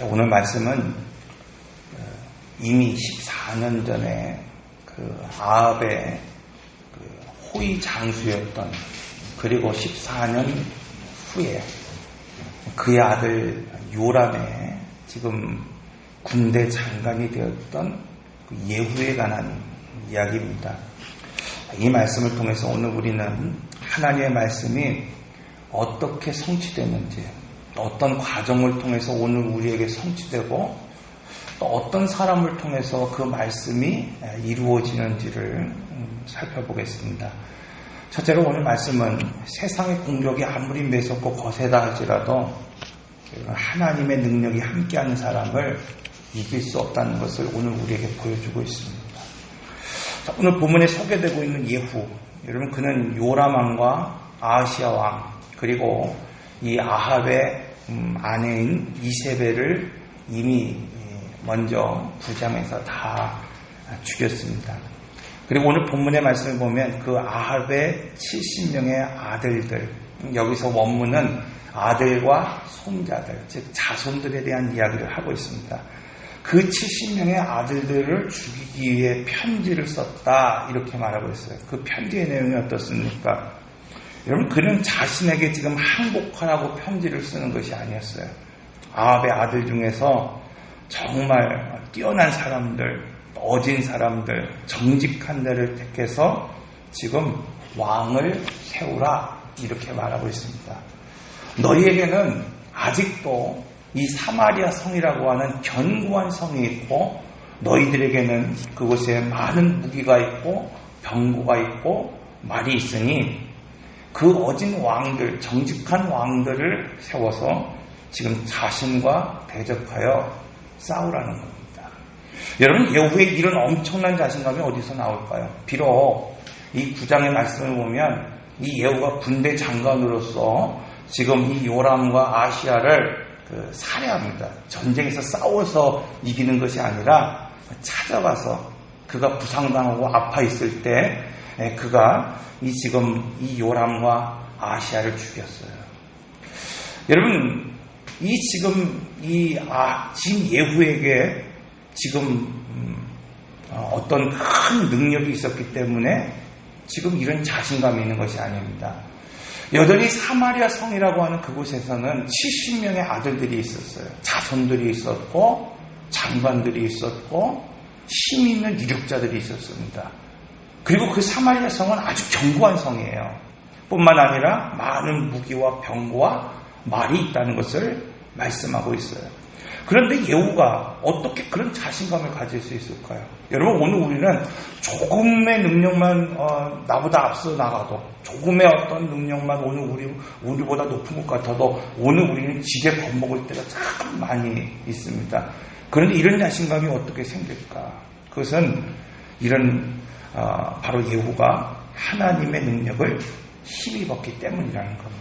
오늘 말씀은 이미 14년 전에 그 아합의 그 호위 장수였던, 그리고 14년 후에 그의 아들 요람의 지금 군대 장관이 되었던 그 예후에 관한 이야기입니다. 이 말씀을 통해서 오늘 우리는 하나님의 말씀이 어떻게 성취되는지, 어떤 과정을 통해서 오늘 우리에게 성취되고 또 어떤 사람을 통해서 그 말씀이 이루어지는지를 살펴보겠습니다. 첫째로 오늘 말씀은 세상의 공격이 아무리 매섭고 거세다 할지라도 하나님의 능력이 함께하는 사람을 이길 수 없다는 것을 오늘 우리에게 보여주고 있습니다. 자, 오늘 본문에 소개되고 있는 예후, 여러분 그는 요람 왕과 아하시야 왕, 그리고 이 아합의 아내인 이세벨을 이미 먼저 부장해서 다 죽였습니다. 그리고 오늘 본문의 말씀을 보면 그 아합의 70명의 아들들, 여기서 원문은 아들과 손자들, 즉 자손들에 대한 이야기를 하고 있습니다. 그 70명의 아들들을 죽이기 위해 편지를 썼다, 이렇게 말하고 있어요. 그 편지의 내용이 어떻습니까? 여러분, 그는 자신에게 지금 항복하라고 편지를 쓰는 것이 아니었어요. 아합의 아들 중에서 정말 뛰어난 사람들, 어진 사람들, 정직한 데를 택해서 지금 왕을 세우라, 이렇게 말하고 있습니다. 너희에게는 아직도 이 사마리아 성이라고 하는 견고한 성이 있고, 너희들에게는 그곳에 많은 무기가 있고 병거가 있고 말이 있으니 그 어진 왕들, 정직한 왕들을 세워서 지금 자신과 대적하여 싸우라는 겁니다. 여러분, 예후의 이런 엄청난 자신감이 어디서 나올까요? 비록 이 9장의 말씀을 보면 이 예후가 군대 장관으로서 지금 이 요람과 아시아를 살해합니다. 전쟁에서 싸워서 이기는 것이 아니라 찾아가서 그가 부상당하고 아파 있을 때 그가 지금 이 요람과 아시아를 죽였어요. 여러분, 지금 예후에게 지금 어떤 큰 능력이 있었기 때문에 지금 이런 자신감이 있는 것이 아닙니다. 여전히 사마리아 성이라고 하는 그곳에서는 70명의 아들들이 있었어요. 자손들이 있었고 장관들이 있었고 힘 있는 유력자들이 있었습니다. 그리고 그 사마리아 성은 아주 견고한 성이에요. 뿐만 아니라 많은 무기와 병거와 말이 있다는 것을 말씀하고 있어요. 그런데 예후가 어떻게 그런 자신감을 가질 수 있을까요? 여러분, 오늘 우리는 조금의 능력만 나보다 앞서 나가도, 조금의 어떤 능력만 오늘 우리보다 높은 것 같아도 오늘 우리는 지게 겁먹을 때가 참 많이 있습니다. 그런데 이런 자신감이 어떻게 생길까? 그것은 바로 예후가 하나님의 능력을 힘입었기 때문이라는 겁니다.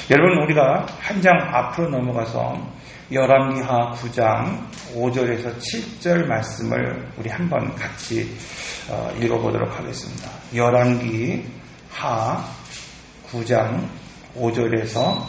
여러분, 우리가 한 장 앞으로 넘어가서 열왕기하 9장 5절에서 7절 말씀을 우리 한번 같이 읽어보도록 하겠습니다. 열왕기하 9장 5절에서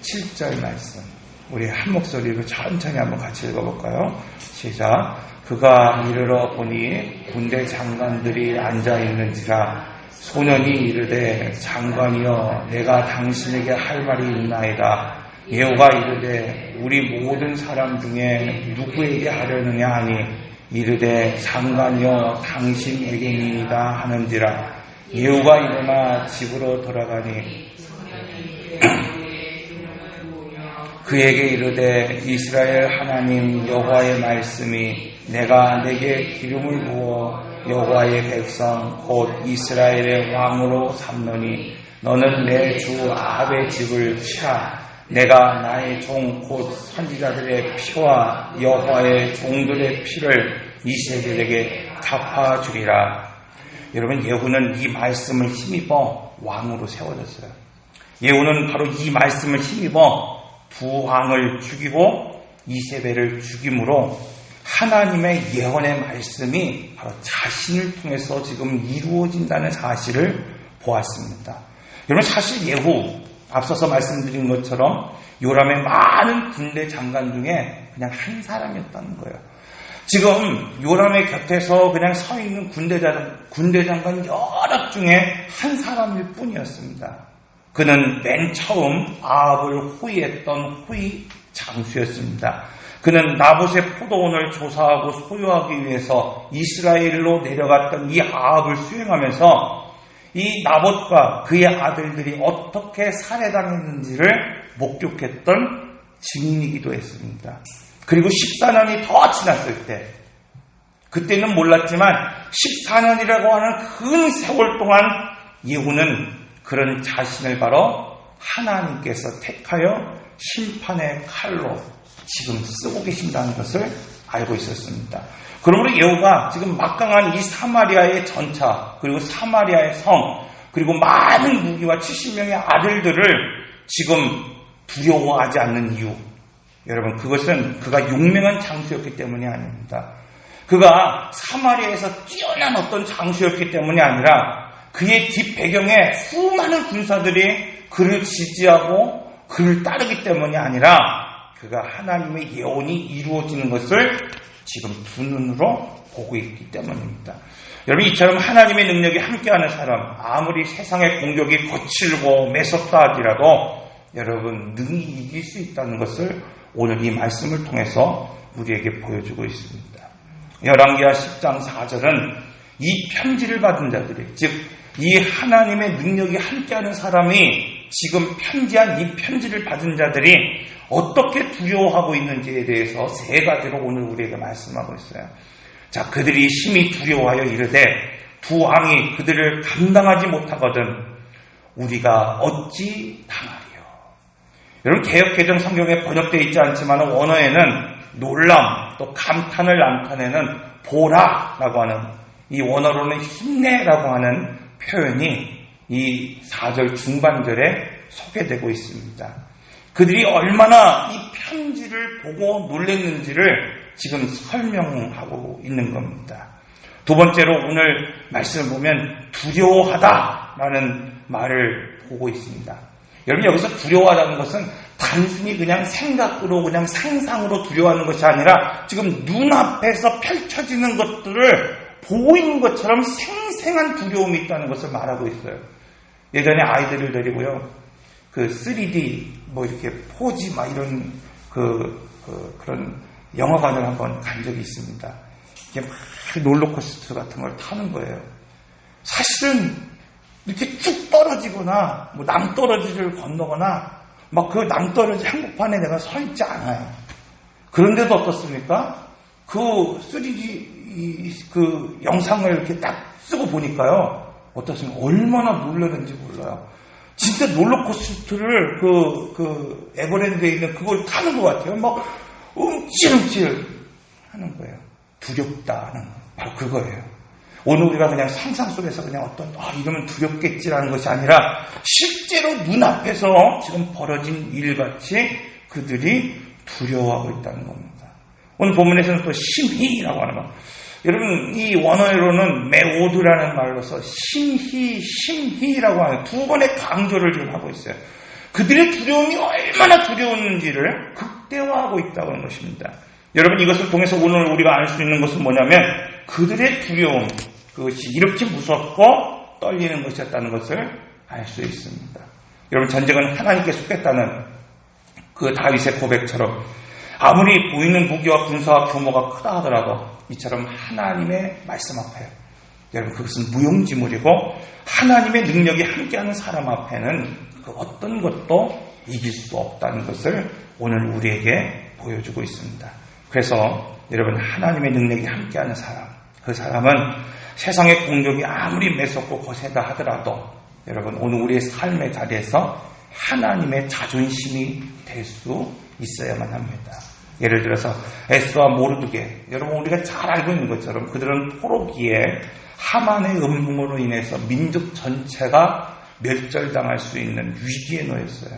7절 말씀, 우리 한 목소리로 천천히 한번 같이 읽어볼까요? 시작. 그가 이르러 보니 군대 장관들이 앉아있는지라 소년이 이르되 장관이여, 내가 당신에게 할 말이 있나이다. 예후가 이르되 우리 모든 사람 중에 누구에게 하려느냐 하니 이르되 장관이여 당신에게니이다 하는지라. 예후가 일어나 집으로 돌아가니 그에게 이르되 이스라엘 하나님 여호와의 말씀이 내가 내게 기름을 부어 여호와의 백성 곧 이스라엘의 왕으로 삼노니 너는 내 주 아합의 집을 치라. 내가 나의 종 곧 선지자들의 피와 여호와의 종들의 피를 이세벨에게 갚아주리라. 여러분, 예후는 이 말씀을 힘입어 왕으로 세워졌어요. 예후는 바로 이 말씀을 힘입어 두 왕을 죽이고 이세벨을 죽임으로 하나님의 예언의 말씀이 바로 자신을 통해서 지금 이루어진다는 사실을 보았습니다. 여러분, 사실 예후, 앞서서 말씀드린 것처럼 요람의 많은 군대 장관 중에 그냥 한 사람이었다는 거예요. 지금 요람의 곁에서 그냥 서 있는 군대 장관 여럿 중에 한 사람일 뿐이었습니다. 그는 맨 처음 아합을 호위했던 호위 장수였습니다. 그는 나봇의 포도원을 조사하고 소유하기 위해서 이스라엘로 내려갔던 이 아합을 수행하면서 이 나봇과 그의 아들들이 어떻게 살해당했는지를 목격했던 증인이기도 했습니다. 그리고 14년이 더 지났을 때, 그때는 몰랐지만 14년이라고 하는 큰 세월 동안 예후는 그런 자신을 바로 하나님께서 택하여 심판의 칼로 지금 쓰고 계신다는 것을 알고 있었습니다. 그러므로 예후가 지금 막강한 이 사마리아의 전차, 그리고 사마리아의 성, 그리고 많은 무기와 70명의 아들들을 지금 두려워하지 않는 이유, 여러분, 그것은 그가 용맹한 장수였기 때문이 아닙니다. 그가 사마리아에서 뛰어난 어떤 장수였기 때문이 아니라 그의 뒷배경에 수많은 군사들이 그를 지지하고 그를 따르기 때문이 아니라 그가 하나님의 예언이 이루어지는 것을 지금 두 눈으로 보고 있기 때문입니다. 여러분, 이처럼 하나님의 능력이 함께하는 사람, 아무리 세상의 공격이 거칠고 매섭다 하더라도 여러분 능히 이길 수 있다는 것을 오늘 이 말씀을 통해서 우리에게 보여주고 있습니다. 열왕기하 10장 4절은 이 편지를 받은 자들이, 즉 이 하나님의 능력이 함께하는 사람이 지금 편지한 이 편지를 받은 자들이 어떻게 두려워하고 있는지에 대해서 세 가지로 오늘 우리에게 말씀하고 있어요. 자, 그들이 심히 두려워하여 이르되 두 왕이 그들을 감당하지 못하거든 우리가 어찌 당하리요. 여러분, 개역개정 성경에 번역되어 있지 않지만 원어에는 놀람 또 감탄을 나타내는 보라라고 하는, 이 원어로는 힘내라고 하는 표현이 이 4절 중반절에 소개되고 있습니다. 그들이 얼마나 이 편지를 보고 놀랐는지를 지금 설명하고 있는 겁니다. 두 번째로 오늘 말씀을 보면 두려워하다라는 말을 보고 있습니다. 여러분, 여기서 두려워하다는 것은 단순히 그냥 생각으로, 그냥 상상으로 두려워하는 것이 아니라 지금 눈앞에서 펼쳐지는 것들을 보이는 것처럼 생생한 두려움이 있다는 것을 말하고 있어요. 예전에 아이들을 데리고요, 그 3D 이렇게 4G 이런 그런 영화관을 한번 간 적이 있습니다. 이게 막 롤러코스터 같은 걸 타는 거예요. 사실은 이렇게 쭉 떨어지거나 낭떠러지를 건너거나 그 낭떠러지 한복판에 내가 서 있지 않아요. 그런데도 어떻습니까? 그 3D 그 영상을 이렇게 딱 쓰고 보니까요, 어떻습니까? 얼마나 놀라는지 몰라요. 진짜 롤러코스터를 그 에버랜드에 있는 그걸 타는 것 같아요. 움찔움찔 하는 거예요. 두렵다는 바로 그거예요. 오늘 우리가 그냥 상상 속에서 그냥 이러면 두렵겠지라는 것이 아니라 실제로 눈앞에서 지금 벌어진 일같이 그들이 두려워하고 있다는 겁니다. 오늘 본문에서는 또 심히라고 하는 거. 여러분, 이 원어로는 메오드라는 말로서 심히라고 하는 두 번의 강조를 지금 하고 있어요. 그들의 두려움이 얼마나 두려웠는지를 극대화하고 있다고 하는 것입니다. 여러분, 이것을 통해서 오늘 우리가 알 수 있는 것은 뭐냐면 그들의 두려움, 그것이 이렇게 무섭고 떨리는 것이었다는 것을 알 수 있습니다. 여러분, 전쟁은 하나님께 속했다는 그 다윗의 고백처럼 아무리 보이는 무기와 군사와 규모가 크다 하더라도 이처럼 하나님의 말씀 앞에, 여러분, 그것은 무용지물이고 하나님의 능력이 함께하는 사람 앞에는 그 어떤 것도 이길 수 없다는 것을 오늘 우리에게 보여주고 있습니다. 그래서 여러분, 하나님의 능력이 함께하는 사람, 그 사람은 세상의 공격이 아무리 매섭고 거세다 하더라도 여러분, 오늘 우리의 삶의 자리에서 하나님의 자존심이 될 수 있어야만 합니다. 예를 들어서 에스더와 모르드게, 여러분, 우리가 잘 알고 있는 것처럼 그들은 포로기에 하만의 음흉으로 인해서 민족 전체가 멸절당할 수 있는 위기에 놓였어요.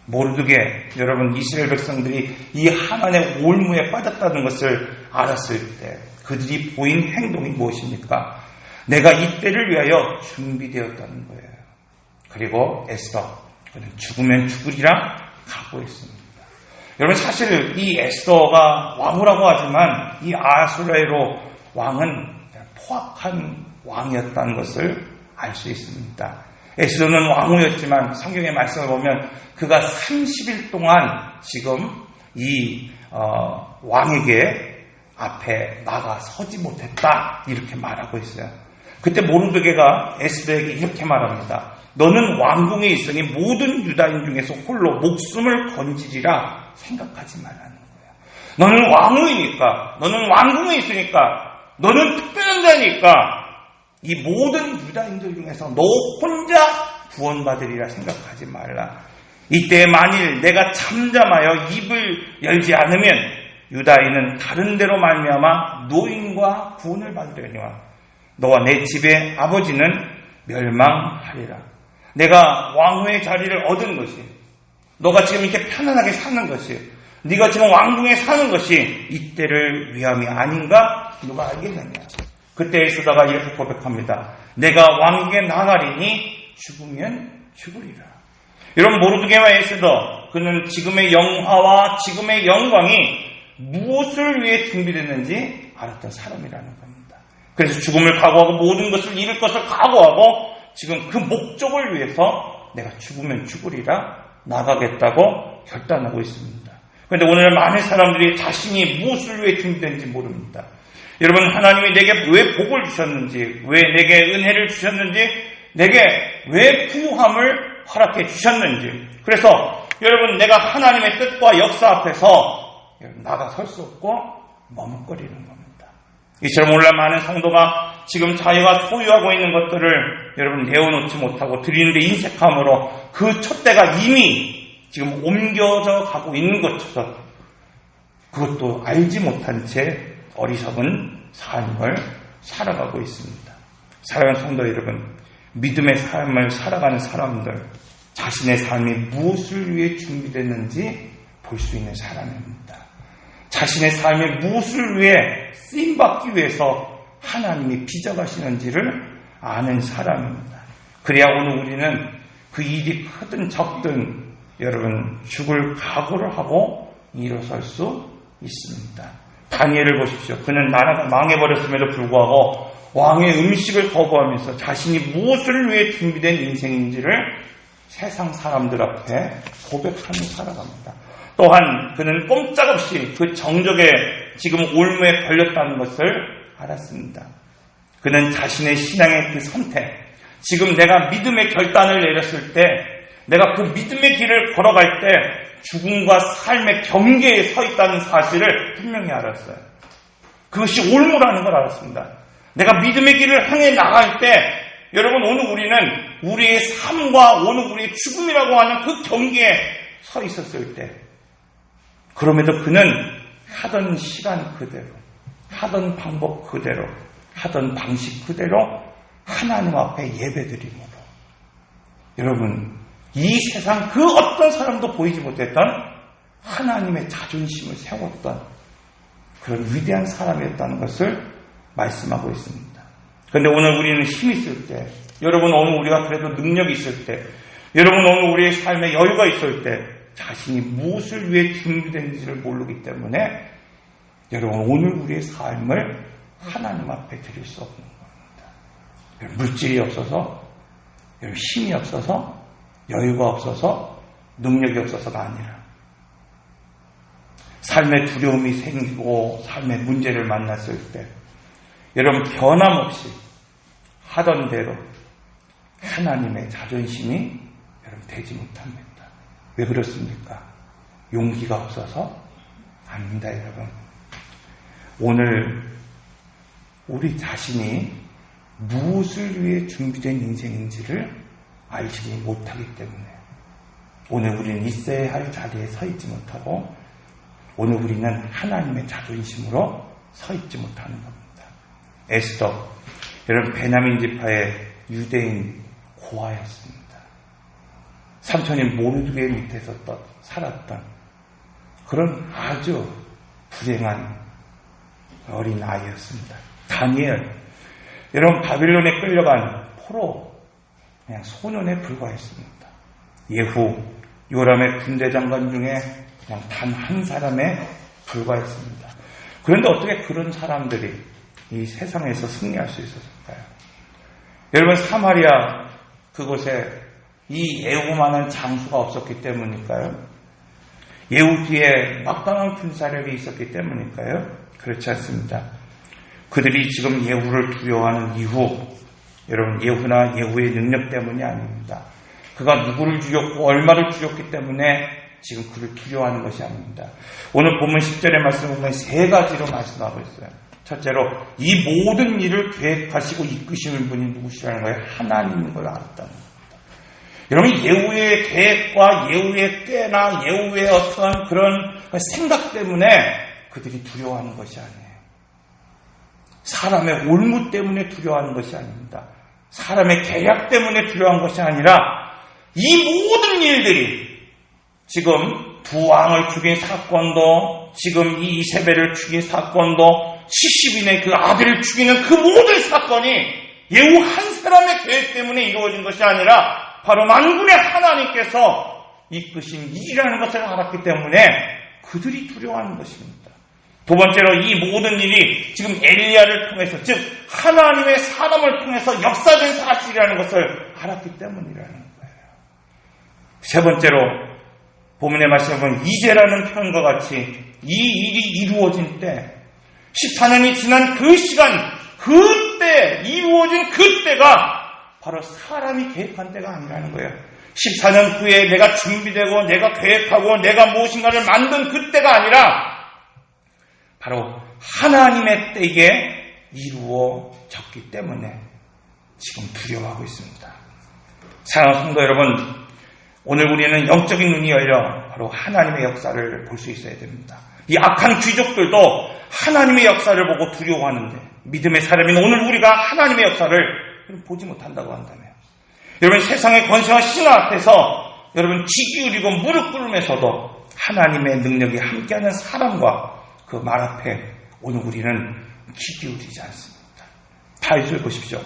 모르드게, 여러분, 이스라엘 백성들이 이 하만의 올무에 빠졌다는 것을 알았을 때 그들이 보인 행동이 무엇입니까? 내가 이때를 위하여 준비되었다는 거예요. 그리고 에스더, 그는 죽으면 죽으리라 각오했습니다. 여러분 사실 이 에스더가 왕후라고 하지만 이 아하수에로 왕은 포악한 왕이었다는 것을 알 수 있습니다. 에스더는 왕후였지만 성경의 말씀을 보면 그가 30일 동안 지금 이 왕에게 앞에 나가 서지 못했다 이렇게 말하고 있어요. 그때 모르드게가 에스더에게 이렇게 말합니다. 너는 왕궁에 있으니 모든 유다인 중에서 홀로 목숨을 건지리라 생각하지 말라는 거예요. 너는 왕후이니까, 너는 왕궁에 있으니까, 너는 특별한 자니까 이 모든 유다인들 중에서 너 혼자 구원받으리라 생각하지 말라. 이때 만일 내가 잠잠하여 입을 열지 않으면 유다인은 다른 데로 말미암아 노인과 구원을 받으려니와 너와 내 집의 아버지는 멸망하리라. 내가 왕후의 자리를 얻은 것이, 너가 지금 이렇게 편안하게 사는 것이, 네가 지금 왕궁에 사는 것이 이때를 위함이 아닌가 누가 알겠느냐. 그때 에스더가 이렇게 고백합니다. 내가 왕에게 나가리니 죽으면 죽으리라. 여러분 모르드게와 에스더, 그는 지금의 영화와 지금의 영광이 무엇을 위해 준비됐는지 알았던 사람이라는 겁니다. 그래서 죽음을 각오하고 모든 것을 잃을 것을 각오하고 지금 그 목적을 위해서 내가 죽으면 죽으리라 나가겠다고 결단하고 있습니다. 그런데 오늘 많은 사람들이 자신이 무엇을 위해 준비된지 모릅니다. 여러분 하나님이 내게 왜 복을 주셨는지, 왜 내게 은혜를 주셨는지, 내게 왜 부유함을 허락해 주셨는지, 그래서 여러분 내가 하나님의 뜻과 역사 앞에서 나가설 수 없고 머뭇거리는 겁니다. 이처럼 오늘날 많은 성도가 지금 자기가 소유하고 있는 것들을 여러분 내어놓지 못하고 드리는데 인색함으로 그 촛대가 이미 지금 옮겨져 가고 있는 것처럼 그것도 알지 못한 채 어리석은 삶을 살아가고 있습니다. 사랑하는 성도 여러분, 믿음의 삶을 살아가는 사람들, 자신의 삶이 무엇을 위해 준비됐는지 볼 수 있는 사람입니다. 자신의 삶이 무엇을 위해 쓰임받기 위해서 하나님이 빚어가시는지를 아는 사람입니다. 그래야 오늘 우리는 그 일이 크든 적든 여러분 죽을 각오를 하고 일어설 수 있습니다. 다니엘을 보십시오. 그는 나라가 망해버렸음에도 불구하고 왕의 음식을 거부하면서 자신이 무엇을 위해 준비된 인생인지를 세상 사람들 앞에 고백하며 살아갑니다. 또한 그는 꼼짝없이 그 정적에 지금 올무에 걸렸다는 것을 알았습니다. 그는 자신의 신앙의 그 선택, 지금 내가 믿음의 결단을 내렸을 때, 내가 그 믿음의 길을 걸어갈 때 죽음과 삶의 경계에 서 있다는 사실을 분명히 알았어요. 그것이 올무라는 걸 알았습니다. 내가 믿음의 길을 향해 나갈 때 여러분 오늘 우리는 우리의 삶과 오늘 우리의 죽음이라고 하는 그 경계에 서 있었을 때 그럼에도 그는 하던 시간 그대로, 하던 방법 그대로, 하던 방식 그대로 하나님 앞에 예배드림으로 여러분 이 세상 그 어떤 사람도 보이지 못했던 하나님의 자존심을 세웠던 그런 위대한 사람이었다는 것을 말씀하고 있습니다. 그런데 오늘 우리는 힘이 있을 때, 여러분 오늘 우리가 그래도 능력이 있을 때, 여러분 오늘 우리의 삶에 여유가 있을 때 자신이 무엇을 위해 준비된지를 모르기 때문에 여러분 오늘 우리의 삶을 하나님 앞에 드릴 수 없는 겁니다. 물질이 없어서, 힘이 없어서, 여유가 없어서, 능력이 없어서가 아니라 삶의 두려움이 생기고 삶의 문제를 만났을 때 여러분 변함없이 하던 대로 하나님의 자존심이 여러분 되지 못합니다. 왜 그렇습니까? 용기가 없어서 아닙니다, 여러분. 오늘 우리 자신이 무엇을 위해 준비된 인생인지를 알지 못하기 때문에 오늘 우리는 있어야 할 자리에 서 있지 못하고 오늘 우리는 하나님의 자존심으로 서 있지 못하는 겁니다. 에스더, 여러분 베냐민 지파의 유대인 고아였습니다. 삼촌인 모르드게 밑에서 살았던 그런 아주 불행한 어린 아이였습니다. 다니엘, 여러분 바빌론에 끌려간 포로 그냥 소년에 불과했습니다. 예후 요람의 군대 장관 중에 그냥 단 한 사람에 불과했습니다. 그런데 어떻게 그런 사람들이 이 세상에서 승리할 수 있었을까요? 여러분, 사마리아 그곳에 이 예후만한 장수가 없었기 때문일까요? 예후 뒤에 막강한 군사력이 있었기 때문일까요? 그렇지 않습니다. 그들이 지금 예후를 두려워하는 이유, 여러분, 예후나 예후의 능력 때문이 아닙니다. 그가 누구를 죽였고 얼마를 죽였기 때문에 지금 그를 두려워하는 것이 아닙니다. 오늘 본문 10절의 말씀을 보면 세 가지로 말씀하고 있어요. 첫째로 이 모든 일을 계획하시고 이끄시는 분이 누구시라는 거예요? 하나님인 걸 알았다는 겁니다. 여러분, 예후의 계획과 예후의 꾀나 예후의 어떠한 그런 생각 때문에 그들이 두려워하는 것이 아니에요. 사람의 올무 때문에 두려워하는 것이 아닙니다. 사람의 계략 때문에 두려워한 것이 아니라 이 모든 일들이 지금 두 왕을 죽인 사건도, 지금 이 이세벨을 죽인 사건도, 70인의 그 아들을 죽이는 그 모든 사건이 예후 한 사람의 계획 때문에 이루어진 것이 아니라 바로 만군의 하나님께서 이끄신 일이라는 것을 알았기 때문에 그들이 두려워하는 것입니다. 두 번째로 이 모든 일이 지금 엘리야를 통해서, 즉 하나님의 사람을 통해서 역사된 사실이라는 것을 알았기 때문이라는 거예요. 세 번째로 본문의 말씀을 보면 이제라는 표현과 같이 이 일이 이루어진 때, 14년이 지난 그 시간, 그때 이루어진 그때가 바로 사람이 계획한 때가 아니라는 거예요. 14년 후에 내가 준비되고 내가 계획하고 내가 무엇인가를 만든 그때가 아니라 바로 하나님의 때에 이루어졌기 때문에 지금 두려워하고 있습니다. 사랑하는 성도 여러분, 오늘 우리는 영적인 눈이 열려 바로 하나님의 역사를 볼 수 있어야 됩니다. 이 악한 귀족들도 하나님의 역사를 보고 두려워하는데, 믿음의 사람인 오늘 우리가 하나님의 역사를 보지 못한다고 한다면, 여러분, 세상의 권세와 신화 앞에서 여러분 귀 기울이고 무릎 꿇으면서도 하나님의 능력이 함께하는 사람과 그 말 앞에 오늘 우리는 귀 기울이지 않습니다. 8절 보십시오.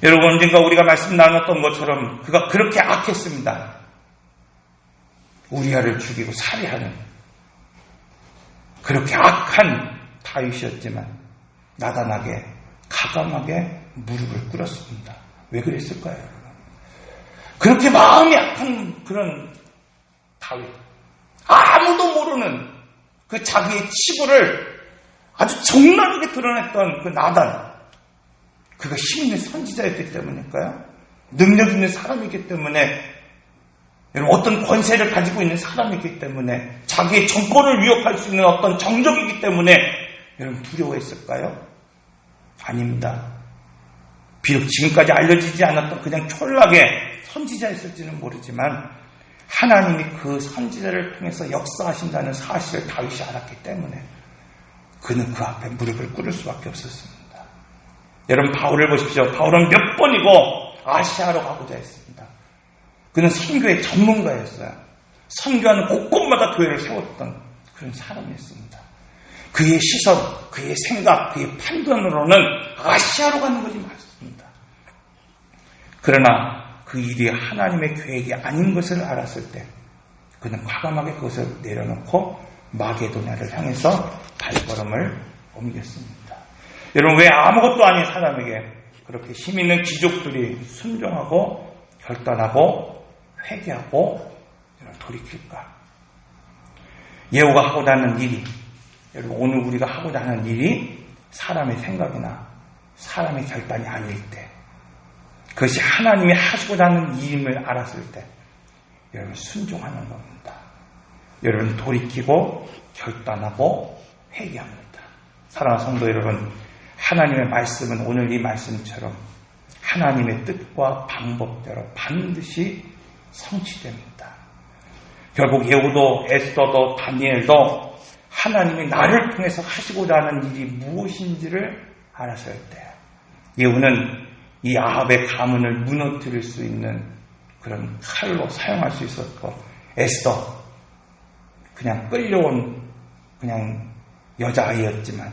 여러분, 언젠가 우리가 말씀 나눴던 것처럼 그가 그렇게 악했습니다. 우리아를 죽이고 살해하는 그렇게 악한 다윗이었지만 나단하게 가감하게 무릎을 꿇었습니다. 왜 그랬을까요, 여러분? 그렇게 마음이 약한 그런 다윗, 아무도 모르는 그 자기의 치부를 아주 적나라하게 드러냈던 그 나단, 그가 힘 있는 선지자였기 때문일까요? 능력 있는 사람이기 때문에, 여러분, 어떤 권세를 가지고 있는 사람이기 때문에, 자기의 정권을 위협할 수 있는 어떤 정적이기 때문에 여러분 두려워했을까요? 아닙니다. 비록 지금까지 알려지지 않았던 그냥 촐락의 선지자였을지는 모르지만 하나님이 그 선지자를 통해서 역사하신다는 사실을 다윗이 알았기 때문에 그는 그 앞에 무릎을 꿇을 수밖에 없었습니다. 여러분, 바울을 보십시오. 바울은 몇 번이고 아시아로 가고자 했습니다. 그는 선교의 전문가였어요. 선교하는 곳곳마다 교회를 세웠던 그런 사람이었습니다. 그의 시선, 그의 생각, 그의 판단으로는 아시아로 가는 것이 맞습니다. 그러나 그 일이 하나님의 계획이 아닌 것을 알았을 때 그는 과감하게 그것을 내려놓고 마게도냐를 향해서 발걸음을 옮겼습니다. 여러분, 왜 아무것도 아닌 사람에게 그렇게 힘 있는 귀족들이 순종하고 결단하고 회개하고 돌이킬까? 예후가 하고자 하는 일이, 여러분, 오늘 우리가 하고자 하는 일이 사람의 생각이나 사람의 결단이 아닐 때, 그것이 하나님이 하시고자 하는 일임을 알았을 때 여러분 순종하는 겁니다. 여러분 돌이키고 결단하고 회개합니다. 사랑하는 성도 여러분, 하나님의 말씀은 오늘 이 말씀처럼 하나님의 뜻과 방법대로 반드시 성취됩니다. 결국 예후도 에스더도 다니엘도 하나님이 나를 통해서 하시고자 하는 일이 무엇인지를 알았을 때, 예후는 이 아합의 가문을 무너뜨릴 수 있는 그런 칼로 사용할 수 있었고, 에스더 그냥 끌려온 그냥 여자아이였지만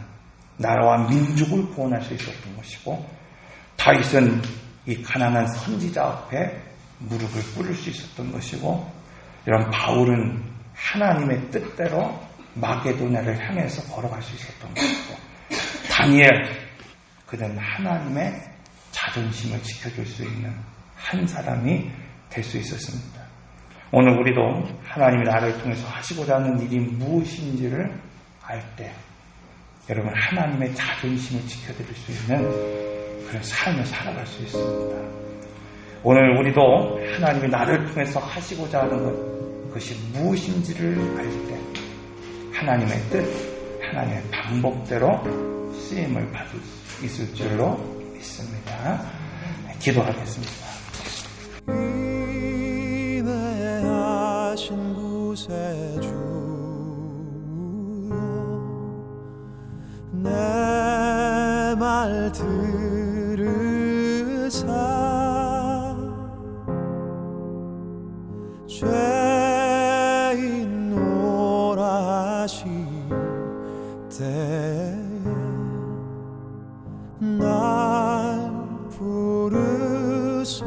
나라와 민족을 구원할 수 있었던 것이고, 다윗은 이 가난한 선지자 앞에 무릎을 꿇을 수 있었던 것이고, 이런 바울은 하나님의 뜻대로 마게도냐를 향해서 걸어갈 수 있었던 것이고, 다니엘, 그는 하나님의 자존심을 지켜줄 수 있는 한 사람이 될 수 있었습니다. 오늘 우리도 하나님이 나를 통해서 하시고자 하는 일이 무엇인지를 알 때 여러분 하나님의 자존심을 지켜드릴 수 있는 그런 삶을 살아갈 수 있습니다. 오늘 우리도 하나님이 나를 통해서 하시고자 하는 것이 무엇인지를 알 때 하나님의 뜻, 하나님의 방법대로 쓰임을 받을 수 있을 줄로 믿습니다. 기도하겠습니다. 인내하신 구세 주여 내 말 들으사 죄인 오라시 때에 날 부르소